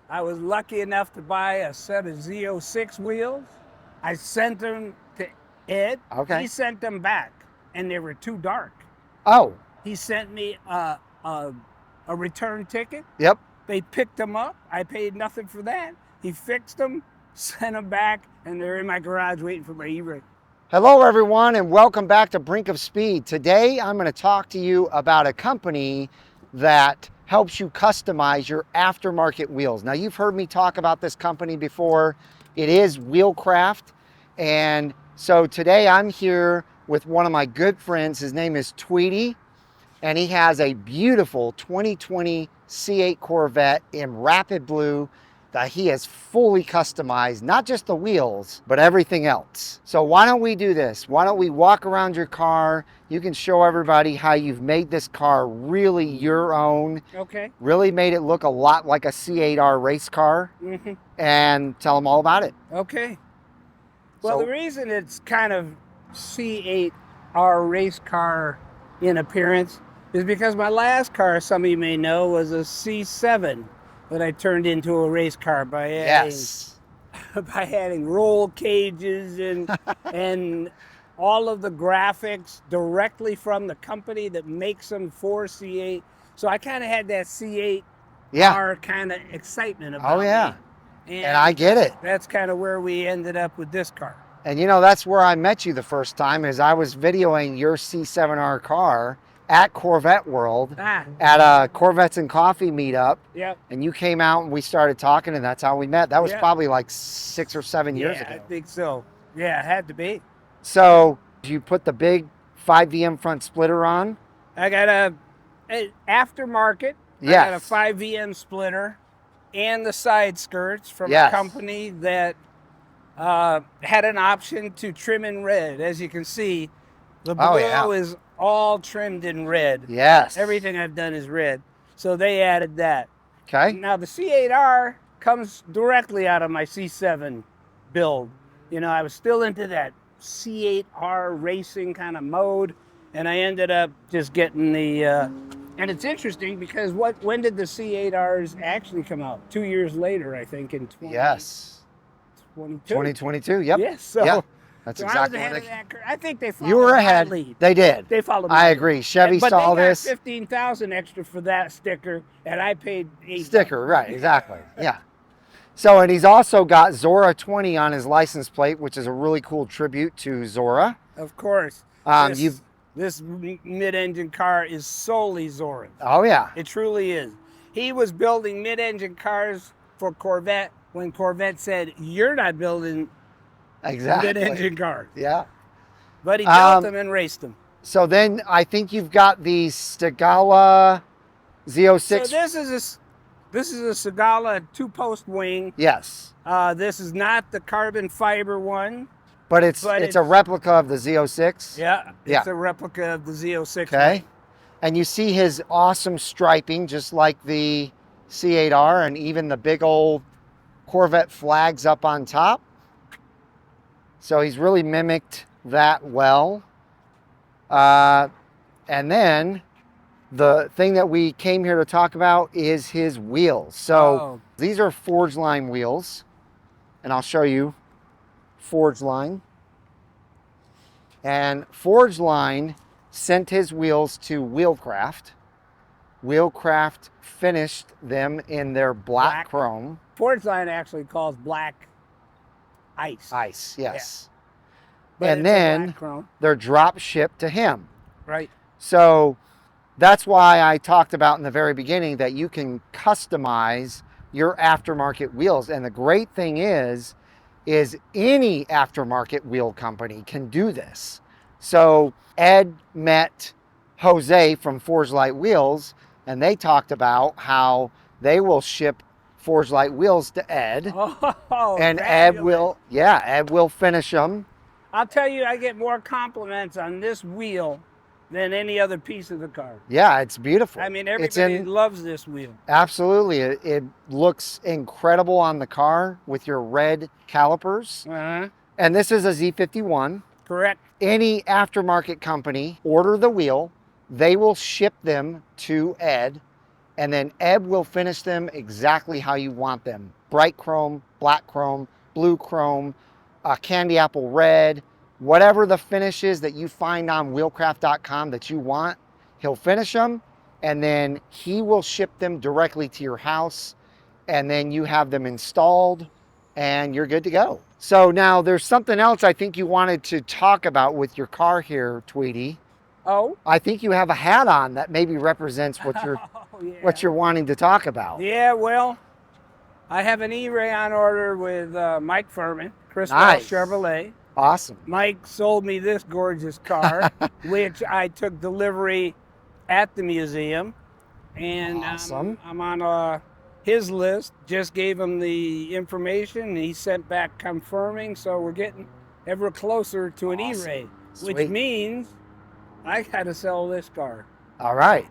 I was lucky enough to buy a set of Z06 wheels. I sent them to Ed. Okay. He sent them back, and they were too dark. Oh. He sent me a return ticket. Yep. They picked them up. I paid nothing for that. He fixed them, sent them back, and they're in my garage waiting for my E-rig. Hello everyone and welcome back to Brink of Speed. Today I'm going to talk to you about a company that helps you customize your aftermarket wheels. Now you've heard me talk about this company before. It is Wheelcraft, and so today I'm here with one of my good friends. His name is Tweety, and he has a beautiful 2020 C8 Corvette in rapid blue that he has fully customized, not just the wheels, but everything else. So why don't we do this? Why don't we walk around your car? You can show everybody how you've made this car really your own. Okay. Really made it look a lot like a C8R race car, and tell them all about it. Okay. Well, So- the reason it's kind of C8R race car in appearance is because my last car, some of you may know, was a C7 that I turned into a race car by adding, by adding roll cages and all of the graphics directly from the company that makes them for C8. So I kind of had that C8R kind of excitement about me. And I get it. That's kind of where we ended up with this car. And you know, that's where I met you the first time, is I was videoing your C7R car at Corvette World at a Corvettes and Coffee meetup. Yep. And you came out and we started talking, and that's how we met. That was probably like 6 or 7 years ago. I think so. Yeah, it had to be. So you put the big 5VM front splitter on? I got a aftermarket. Yes. I got a 5VM splitter and the side skirts from a company that had an option to trim in red. As you can see, the blue is all trimmed in red. Yes. Everything I've done is red. So they added that. Okay. Now the C8R comes directly out of my C7 build. You know, I was still into that C8R racing kind of mode, and I ended up just getting the, and it's interesting because when did the C8Rs actually come out? 2 years later, I think, in 2022, yep. Yes, so that's so exactly I was ahead of that. I think they followed you were my ahead. lead. They did. They followed. I agree. Chevy saw this. But they got $15,000 extra for that sticker, and I paid $8. Sticker, right? Exactly. Yeah. So, and he's also got Zora 20 on his license plate, which is a really cool tribute to Zora. Of course. This mid-engine car is solely Zora. Oh yeah. It truly is. He was building mid-engine cars for Corvette when Corvette said, "You're not building mid-engine cars." Yeah. But he built them and raced them. So then I think you've got the Stigala Z06. So this is a Stigala 2-post wing. Yes. This is not the carbon fiber one. But it's a replica of the Z06. Yeah. It's a replica of the Z06. Okay. Wing. And you see his awesome striping, just like the C8R, and even the big old Corvette flags up on top. So he's really mimicked that well. And then the thing that we came here to talk about is his wheels. So these are Forge Line wheels, and I'll show you Forge Line. And Forge Line sent his wheels to Wheelcraft. Wheelcraft finished them in their black chrome. Forge Line actually calls black ice. Ice, yes. Yeah. And then they're drop shipped to him. Right. So that's why I talked about in the very beginning that you can customize your aftermarket wheels. And the great thing is any aftermarket wheel company can do this. So Ed met Jose from Forge Light Wheels, and they talked about how they will ship Forge Light Wheels to Ed. And Ed will finish them. I'll tell you, I get more compliments on this wheel than any other piece of the car. Yeah, it's beautiful. I mean, everybody loves this wheel. Absolutely. It looks incredible on the car with your red calipers. And this is a Z51. Correct. Any aftermarket company, order the wheel. They will ship them to Ed. and then Eb will finish them exactly how you want them. Bright chrome, black chrome, blue chrome, candy apple red, whatever the finish is that you find on wheelcraft.com that you want, he'll finish them, and then he will ship them directly to your house, and then you have them installed and you're good to go. So now there's something else I think you wanted to talk about with your car here, Tweety. Oh? I think you have a hat on that maybe represents what you're Yeah. what you're wanting to talk about. Yeah, well, I have an E-Ray on order with Mike Furman, Crystal Nice. Chevrolet. Awesome. Mike sold me this gorgeous car, which I took delivery at the museum. And Awesome. I'm on his list. Just gave him the information, and he sent back confirming. So we're getting ever closer to an Awesome. E-Ray, Sweet. which means I got to sell this car. All right.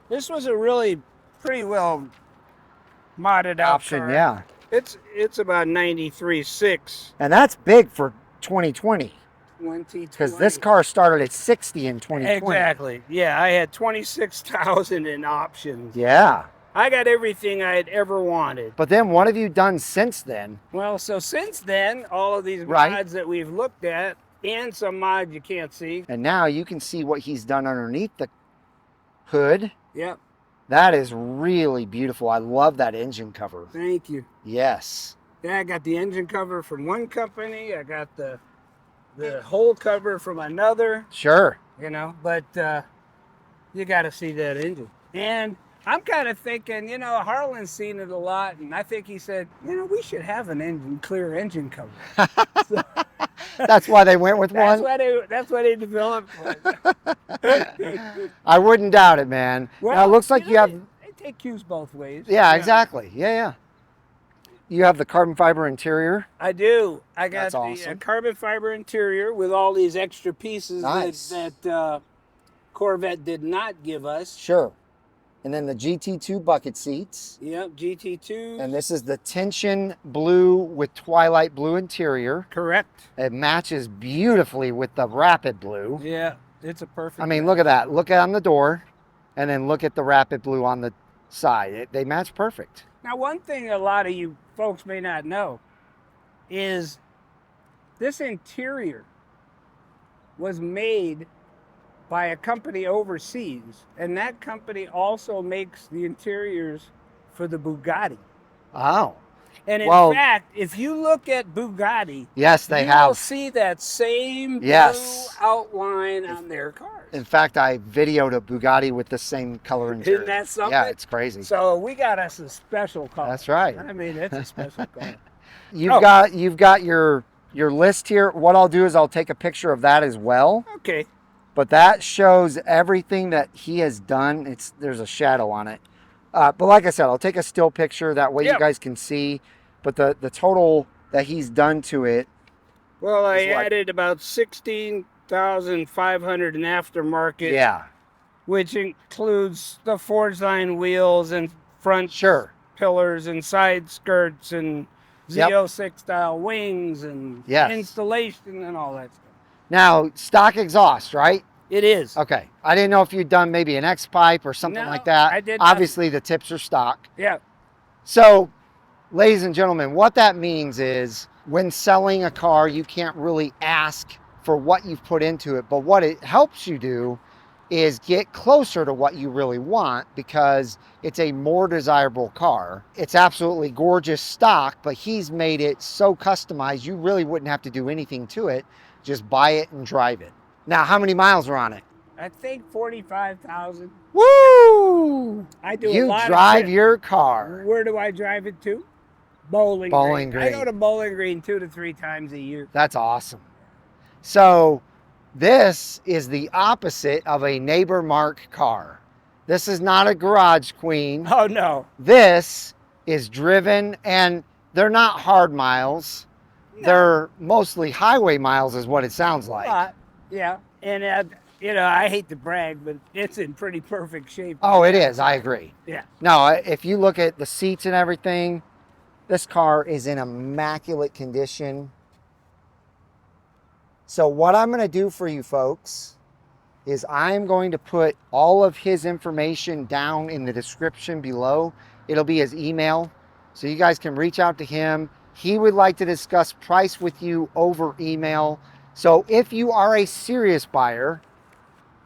This was a really pretty well modded out Option, car. yeah. It's about 93.6. And that's big for 2020 2020. because this car started at 60 in 2020. Exactly. Yeah, I had 26,000 in options. Yeah. I got everything I had ever wanted. But then what have you done since then? Well, so since then, all of these Right. mods that we've looked at, and some mods you can't see. And now you can see what he's done underneath the hood. Yep. That is really beautiful. I love that engine cover. Thank you. Yes. Yeah, I got the engine cover from one company. I got the whole cover from another. Sure. You know, but you got to see that engine. And I'm kind of thinking, you know, Harlan's seen it a lot, and I think he said, you know, we should have an clear engine cover. So, That's why they went with that's one. why they developed one. I wouldn't doubt it, man. Now it looks like you have. They take cues both ways. Yeah, exactly. Yeah, yeah. You have the carbon fiber interior. I do. I got That's the awesome. carbon fiber interior with all these extra pieces Nice. that Corvette did not give us. Sure. And then the GT2 bucket seats. Yep, GT2. And this is the tension blue with twilight blue interior. Correct. It matches beautifully with the rapid blue. Yeah, it's a perfect. I mean, look at that. Look on the door, and then look at the rapid blue on the side. They match perfect. Now, one thing a lot of you folks may not know is this interior was made by a company overseas, and that company also makes the interiors for the Bugatti. Oh. And in Well- fact, if you look at Bugatti, Yes, they you will have. see that same Yes. blue outline on their cars. In fact, I videoed a Bugatti with the same color interior. Isn't that something? Yeah, it's crazy. So we got us a special car. That's right. I mean, it's a special car. You've got your list here. What I'll do is I'll take a picture of that as well. Okay. But that shows everything that he has done. There's a shadow on it. But like I said, I'll take a still picture. That way you Yep. guys can see. But the total that he's done to it. Well, I It's like- added about 16,500 in aftermarket, Yeah, which includes the forged line wheels and front sure. pillars and side skirts and Yep. Z06 style wings and Yes. installation and all that stuff. Now, stock exhaust, right? It is. Okay. I didn't know if you'd done maybe an X-pipe or something No, like that. I did not. Obviously, the tips are stock. Yeah. So, ladies and gentlemen, what that means is when selling a car, you can't really ask for what you've put into it. But what it helps you do is get closer to what you really want because it's a more desirable car. It's absolutely gorgeous stock, but he's made it so customized, you really wouldn't have to do anything to it. Just buy it and drive it. Now, how many miles are on it? I think 45,000. Woo! I do a You lot drive of your car. Where do I drive it to? Bowling Bowling Green. I Green. go to Bowling Green 2 to 3 times a year. That's awesome. So this is the opposite of a neighbor mark car. This is not a garage queen. Oh, no. This is driven, and they're not hard miles. No. They're mostly highway miles is what it sounds A like. lot. Yeah. And You know, I hate to brag, but it's in pretty perfect shape. Oh, it is. I agree. Yeah. No, if you look at the seats and everything, this car is in immaculate condition. So what I'm going to do for you folks is I'm going to put all of his information down in the description below. It'll be his email, so you guys can reach out to him. He would like to discuss price with you over email. So if you are a serious buyer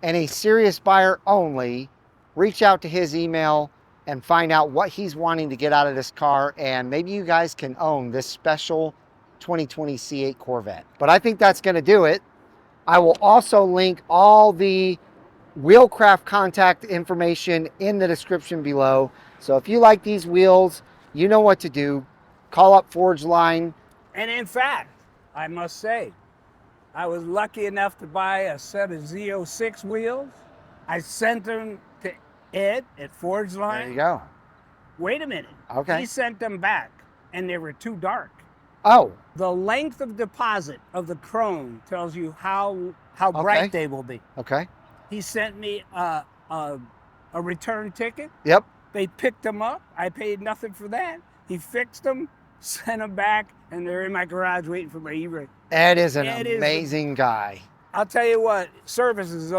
and a serious buyer only, reach out to his email and find out what he's wanting to get out of this car, and maybe you guys can own this special 2020 C8 Corvette. But I think that's going to do it. I will also link all the Wheelcraft contact information in the description below. So if you like these wheels, you know what to do. Call up Forge Line. And in fact, I must say, I was lucky enough to buy a set of Z06 wheels. I sent them to Ed at Forge Line. There you go. Wait a minute. Okay. He sent them back, and they were too dark. Oh, The length of deposit of the chrome tells you how bright they will be. okay. He sent me a return ticket. Yep. They picked them up. I paid nothing for that. He fixed them, sent them back, and they're in my garage waiting for my E-ray. Ed is an Ed is amazing guy. I'll tell you what, service is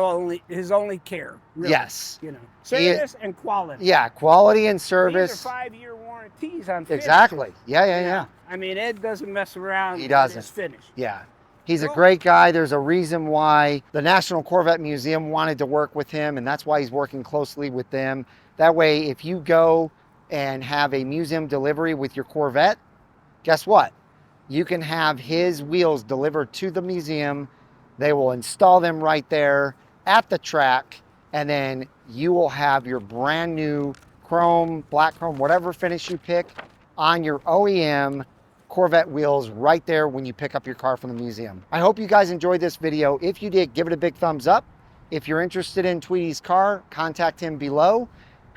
his only care. Really. Yes. You know, service and quality. Yeah, quality and These service. are 5-year warranties on finishes. Exactly. Yeah. I mean, Ed doesn't mess around. He doesn't. It's finished. Yeah. He's a great guy. There's a reason why the National Corvette Museum wanted to work with him, and that's why he's working closely with them. That way, if you go and have a museum delivery with your Corvette, guess what? You can have his wheels delivered to the museum. They will install them right there at the track, and then you will have your brand new chrome, black chrome, whatever finish you pick on your OEM Corvette wheels right there when you pick up your car from the museum. I hope you guys enjoyed this video. If you did, give it a big thumbs up. If you're interested in Tweety's car, contact him below.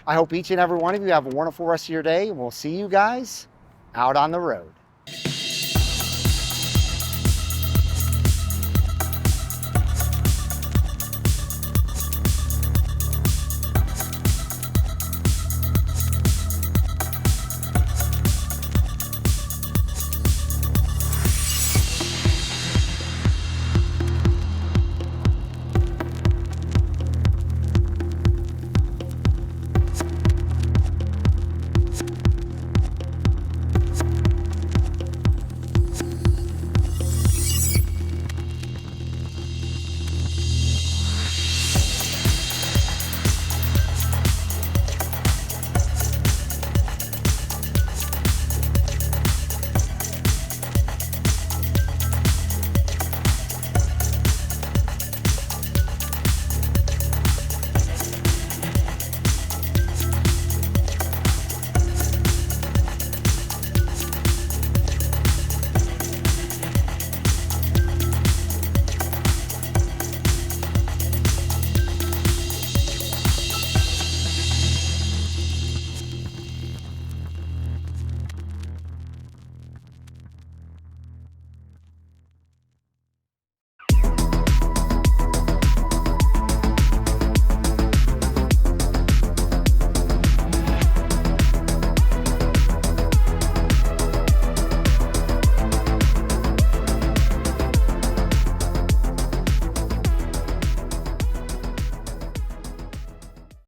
I hope each and every one of you have a wonderful rest of your day, and we'll see you guys out on the road.